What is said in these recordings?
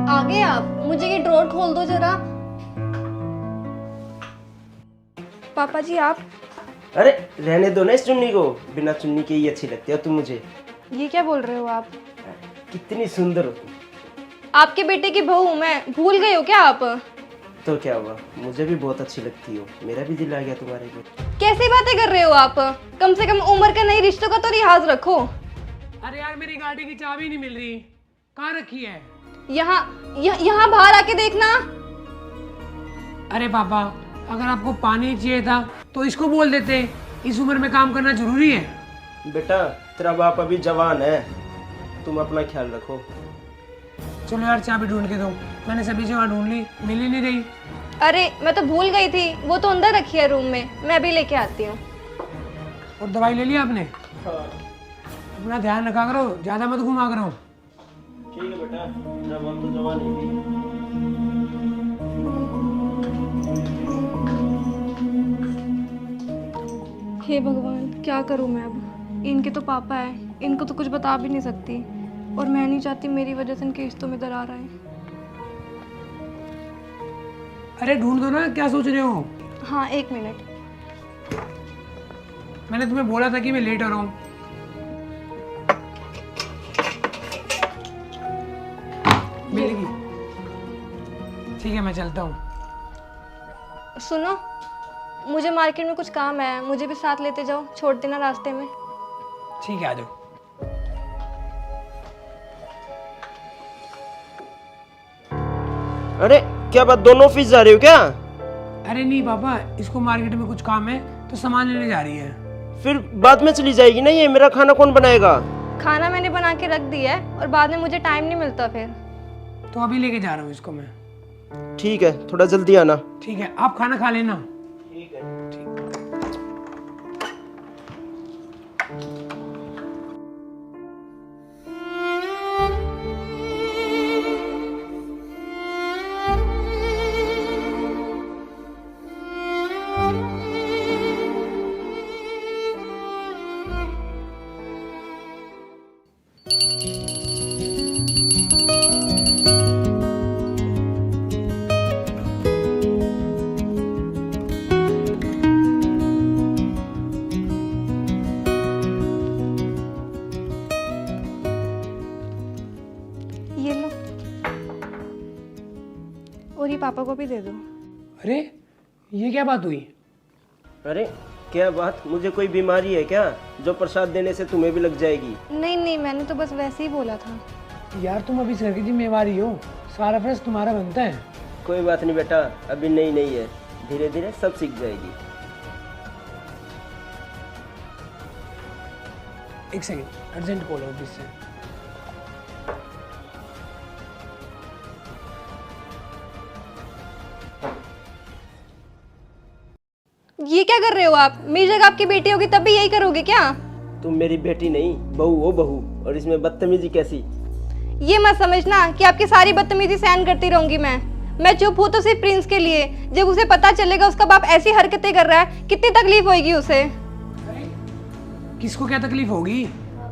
आगे आप, मुझे ये ड्रॉर खोल दो जरा। पापा जी आप। अरे रहने दो ना इस चुन्नी को, बिना चुन्नी के ही अच्छी लगती हो तुम मुझे। ये क्या बोल रहे हो आप? कितनी सुंदर हो तुम। आपके बेटे की बहू हूं मैं, भूल गए हो क्या आप? तो क्या हुआ, मुझे भी बहुत अच्छी लगती हो, मेरा भी दिल आ गया तुम्हारे पे। कैसी बातें कर रहे हो आप? कम से कम उम्र का नहीं, रिश्तों का तो लिहाज रखो। अरे यार मेरी गाड़ी की चाबी नहीं मिल रही, कहाँ रखी है? यहाँ बाहर आके देखना। अरे पापा, अगर आपको पानी चाहिए था तो इसको बोल देते, इस उम्र में काम करना जरूरी है। बेटा तेरा बाप अभी जवान है, तुम अपना ख्याल रखो। चलो यार चाबी ढूंढ के दो, मैंने सभी जगह ढूंढ ली, मिल ही नहीं रही। अरे मैं तो भूल गई थी, वो तो अंदर रखी है रूम में, मैं अभी लेके आती हूँ। और दवाई ले ली आपने? हाँ अपना ध्यान रखा करो, ज्यादा मत घुमा करो। ठीक है बेटा, तेरा बाप तो जवान ही है। हे भगवान, क्या करूँ मैं अब? इनके तो पापा है, इनको तो कुछ बता भी नहीं सकती, और मैं नहीं चाहती मेरी वजह से इनके रिश्तों में दरार आए। अरे ढूंढ दो ना, क्या सोच रहे हो? हाँ 1 मिनट। मैंने तुम्हें बोला था कि मैं लेट हो रहा हूँ। मिलेगी? ठीक है मैं चलता हूँ। सुनो, मुझे मार्केट में कुछ काम है, मुझे भी साथ लेते जाओ, छोड़ देना रास्ते में। ठीक है आ जाओ। अरे क्या बात, दोनों ऑफिस जा रहे हो क्या? अरे नहीं पापा, इसको मार्केट में कुछ काम है तो सामान लेने जा रही है। फिर बाद में चली जाएगी ना, ये मेरा खाना कौन बनाएगा? खाना मैंने बना के रख दिया है, और बाद में मुझे टाइम नहीं मिलता फिर। तो अभी लेके जा रहा हूँ इसको मैं। ठीक है, थोड़ा जल्दी आना। ठीक है, आप खाना खा लेना। ठीक है। ये लो, और ये पापा को भी दे दो। अरे ये क्या बात हुई? अरे क्या बात, मुझे कोई बीमारी है क्या जो प्रसाद देने से तुम्हें भी लग जाएगी? नहीं नहीं, मैंने तो बस वैसे ही बोला था। यार तुम अभी इस घर की जिम्मेवारी हो, सारा फर्ज तुम्हारा बनता है। कोई बात नहीं बेटा, अभी नई नई है, धीरे धीरे सब सीख जाएगी। एक सेकंड, अर्जेंट कॉल है ऑफिस से। ये क्या कर रहे हो आप? मेरी जगह आपकी बेटी होगी तब भी यही करोगे क्या? तुम मेरी बेटी नहीं, बहू हो बहू, और इसमें बदतमीजी कैसी? ये मत समझना कि आपकी सारी बदतमीजी सहन करती रहूंगी मैं चुप हूँ तो सिर्फ प्रिंस के लिए। जब उसे पता चलेगा उसका बाप ऐसी हरकतें कर रहा है, कितनी तकलीफ होगी उसे। किसको क्या तकलीफ होगी?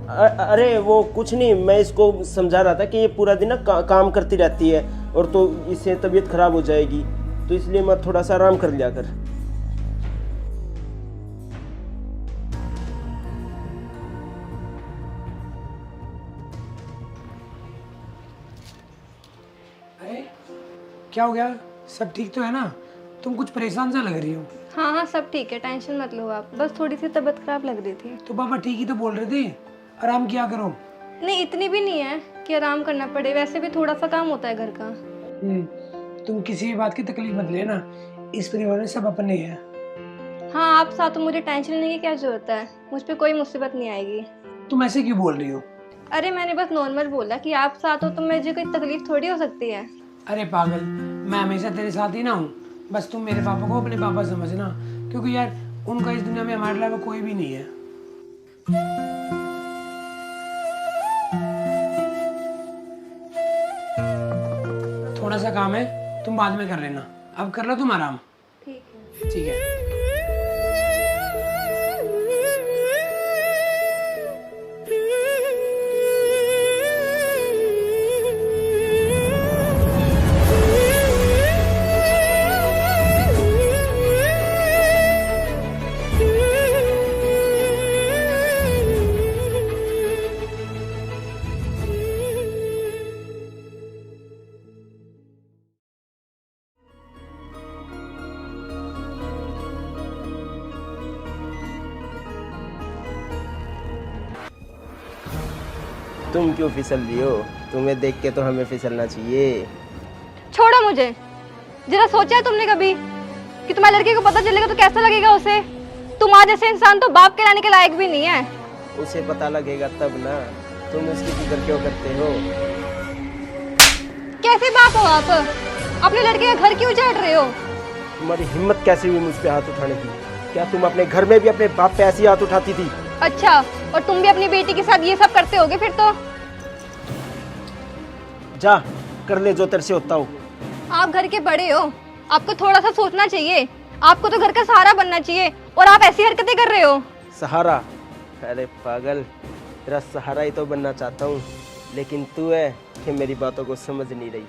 अरे वो कुछ नहीं, मैं इसको समझा रहा था कि ये पूरा दिन ना काम करती रहती है, और तो इससे तबीयत खराब हो जाएगी, तो इसलिए मैं थोड़ा सा आराम कर लिया कर। अरे क्या हो गया? सब ठीक तो है ना? तुम कुछ परेशान सा लग रही हो। हाँ हाँ सब ठीक है, टेंशन मत लो आप, बस थोड़ी सी तबीयत खराब लग रही थी। तो पापा ठीक ही तो बोल रहे थे, आराम किया करो। नहीं इतनी भी नहीं है कि आराम करना पड़े, वैसे भी थोड़ा सा काम होता है घर का। तुम किसी भी बात की तकलीफ मत लेना, इस परिवार में सब अपने हैं। हाँ आप साथ, तो मुझे टेंशन लेने की क्या जरूरत है, मुझ पे कोई मुसीबत नहीं आएगी। तुम ऐसे क्यों बोल रही हो? अरे मैंने बस नॉर्मल बोला कि आप साथ हो तो मुझे कोई तकलीफ थोड़ी हो सकती है। अरे पागल, मैं हमेशा तेरे साथ ही ना हूँ, बस तुम मेरे पापा को अपने पापा समझना, क्योंकि यार उनका इस दुनिया में हमारे अलावा कोई भी नहीं है। थोड़ा सा काम है, तुम बाद में कर लेना, अब कर लो तुम आराम। ठीक है। ठीक है। तुम क्यों फिसल रही हो? तुम्हें देख के तो हमें फिसलना चाहिए। छोड़ो मुझे। जरा सोचा है तुमने कभी कि तुम्हारे लड़के को पता चलेगा तो कैसा लगेगा उसे? तुम्हारे जैसे इंसान तो बाप के लाने के लायक भी नहीं है। उसे पता लगेगा तब ना। तुम उसकी फिक्र क्यों करते हो? कैसे बाप हो आप? अपने लड़के का घर क्यों उजाड़ रहे हो? तुम्हारी हिम्मत कैसे हुई मुझ पे हाथ उठाने की? क्या तुम अपने घर में भी अपने बाप पे ऐसी हाथ उठाती थी? अच्छा, और तुम भी अपनी बेटी के साथ ये सब करते होगे फिर तो? जा कर ले जो तेरे से होता हो। आप घर के बड़े हो, आपको थोड़ा सा सोचना चाहिए। आपको तो घर का सहारा बनना चाहिए और आप ऐसी हरकतें कर रहे हो। सहारा? अरे पागल, तेरा सहारा ही तो बनना चाहता हूँ, लेकिन तू है कि मेरी बातों को समझ नहीं रही।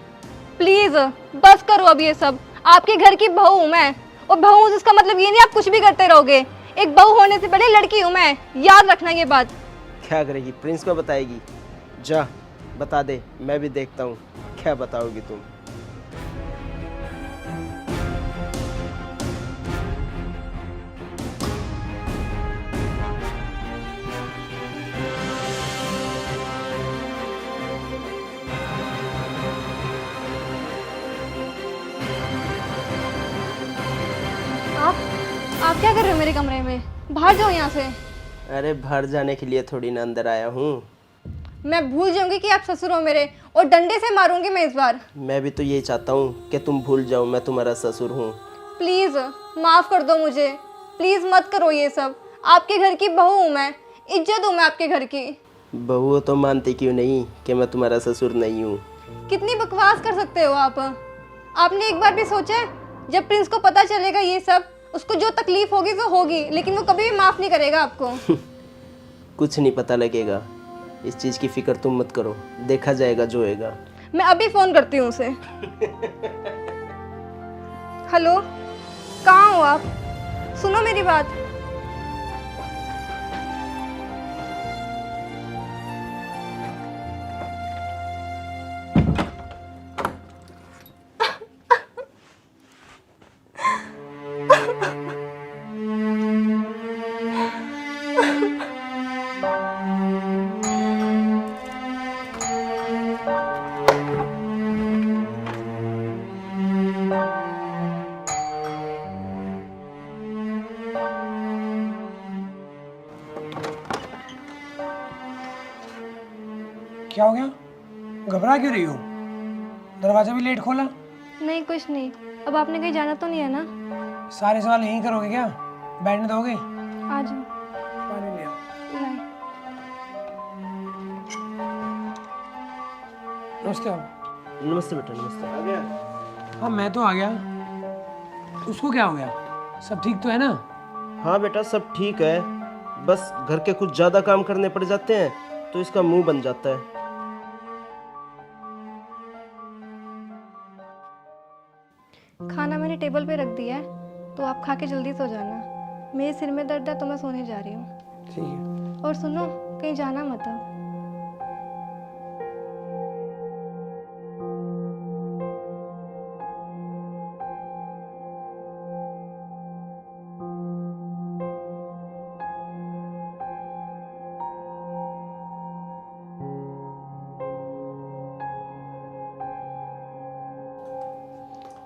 प्लीज बस करो अब ये सब। आपके घर की बहू हूँ मैं, और बहू हूँ इसका मतलब ये नहीं आप कुछ भी करते रहोगे। एक बहू होने से पहले लड़की हूँ मैं, याद रखना ये बात। क्या करेगी? प्रिंस को बताएगी? जा बता दे, मैं भी देखता हूँ क्या बताओगी तुम। आप क्या कर रहे हो मेरे कमरे में? बाहर जाओ यहाँ से। अरे बाहर जाने के लिए थोड़ी ना अंदर आया हूँ। मैं भूल जाऊंगी कि आप ससुर हो मेरे, और डंडे से मारूंगी मैं इस बार। मैं भी तो यही चाहता हूँ कि तुम भूल जाओ मैं तुम्हारा ससुर हूँ। प्लीज माफ कर दो मुझे। प्लीज मत करो ये सब। आपके घर की बहू हूँ मैं, इज्जत हूँ मैं आपके घर की। बहू तो मानती क्यों नहीं कि मैं तुम्हारा ससुर नहीं हूँ? कितनी बकवास कर सकते हो आप? आपने एक बार भी सोचा है, जब प्रिंस को पता चलेगा ये सब, उसको जो तकलीफ होगी तो होगी, लेकिन वो कभी भी माफ नहीं करेगा आपको। कुछ नहीं पता लगेगा, इस चीज की फिक्र तुम मत करो, देखा जाएगा जो होएगा। मैं अभी फोन करती हूँ उसे। हेलो, कहाँ हो आप? सुनो मेरी बात। क्या हो गया? घबरा क्यों रही हो? दरवाजा भी लेट खोला? नहीं कुछ नहीं। अब आपने कहीं जाना तो नहीं है ना? सारे सवाल यहीं करोगे क्या? बैठने दोगे? आ जाओ। पानी ले आओ। नहीं। नमस्ते आओ। नमस्ते बेटा, नमस्ते। आ गया? हाँ मैं तो आ गया। उसको क्या हो गया? सब ठीक तो है ना? हाँ बेटा सब ठीक है, बस घर के कुछ ज्यादा काम करने पड़ जाते हैं तो इसका मुंह बन जाता है। खाना मैंने टेबल पे रख दिया है, तो आप खा के जल्दी सो जाना। मेरे सिर में दर्द है तो मैं सोने जा रही हूँ। ठीक है। और सुनो, कहीं जाना मत अब।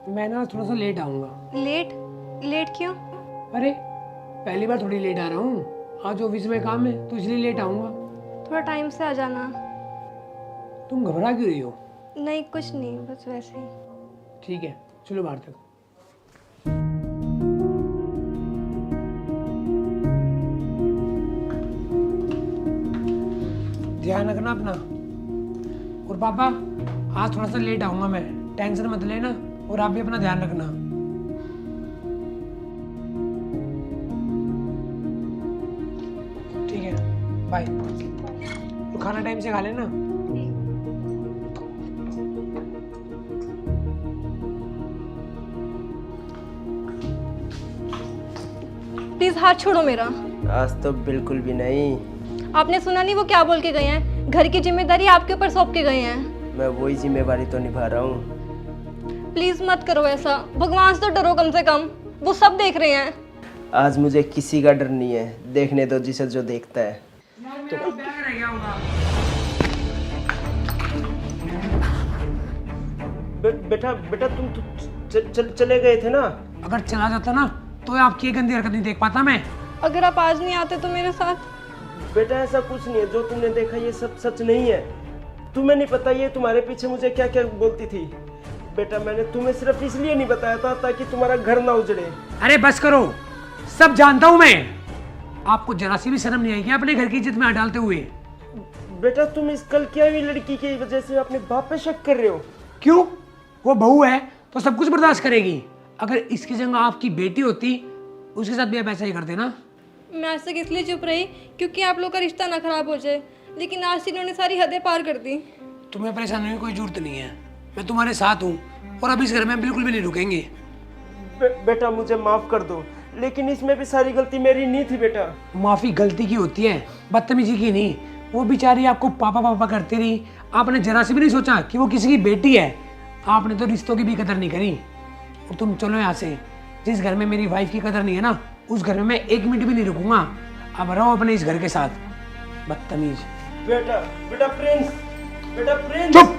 मैं ना थोड़ा सा लेट आऊँगा। लेट? लेट क्यों? अरे पहली बार थोड़ी लेट आ रहा हूँ, आज ऑफिस में काम है तो इसलिए लेट आऊँगा। थोड़ा टाइम से आ जाना। तुम घबरा क्यों रही हो? नहीं कुछ नहीं, बस वैसे ही। ठीक है चलो बाहर तक। ध्यान रखना अपना। और पापा आज थोड़ा सा लेट आऊँगा मैं, टेंशन मत लेना, और आप भी अपना ध्यान रखना। ठीक है बाय। तो खाना टाइम से खा लेना। प्लीज हाथ छोड़ो मेरा। आज तो बिल्कुल भी नहीं। आपने सुना नहीं वो क्या बोल के गए हैं? घर की जिम्मेदारी आपके ऊपर सौंप के गए हैं। मैं वही जिम्मेवारी तो निभा रहा हूँ। प्लीज मत करो ऐसा। भगवान से तो डरो कम से कम, वो सब देख रहे हैं। आज मुझे किसी का डर नहीं है, देखने दो जिसे जो देखता है। तो बैग रह गया होगा। बेटा बेटा तुम तो चले गए थे ना। अगर चला जाता ना तो आपकी ये गंदी हरकत नहीं देख पाता मैं। अगर आप आज नहीं आते तो मेरे साथ। बेटा ऐसा कुछ नहीं है, जो तुमने देखा ये सब सच नहीं है। तुम्हें नहीं पता ये तुम्हारे पीछे मुझे क्या क्या बोलती थी। बेटा मैंने तुम्हें सिर्फ इसलिए नहीं बताया था ताकि तुम्हारा घर ना उजड़े। अरे बस करो, सब जानता हूं मैं। आपको जरा सी भी शर्म नहीं आएगी अपने घर की इज्जत में हाथ डालते हुए। बेटा तुम इस कल क्या हुई लड़की की वजह से अपने बाप पे शक कर रहे हो? क्यों? वो बहू है तो सब कुछ बर्दाश्त करेगी। अगर इसकी जगह आपकी बेटी होती उसके साथ भी आप ऐसा ही करते ना। मैं आज तक इसलिए चुप रही क्योंकि आप लोग का रिश्ता ना खराब हो जाए, लेकिन आज इन्होंने सारी हदें पार कर दी। तुम्हें परेशान होने की कोई जरूरत नहीं है, मैं तुम्हारे साथ हूँ और अब इस घर में बिल्कुल भी नहीं रुकेंगे। बेटा मुझे माफ कर दो, लेकिन इसमें भी सारी गलती मेरी नहीं थी बेटा। माफी गलती की होती है, बदतमीजी की नहीं। वो बेचारी आपको पापा पापा करती रही, आपने जरा से भी नहीं सोचा कि वो किसी की बेटी है। आपने तो रिश्तों की भी कदर नहीं करी। और तुम चलो यहाँ से। जिस घर में मेरी वाइफ की कदर नहीं है ना, उस घर में मैं 1 मिनट भी नहीं रुकूंगा। अब रहो अपने इस घर के साथ, बदतमीज। बेटा बेटा प्रिंस, बेटा प्रिंस। चुप।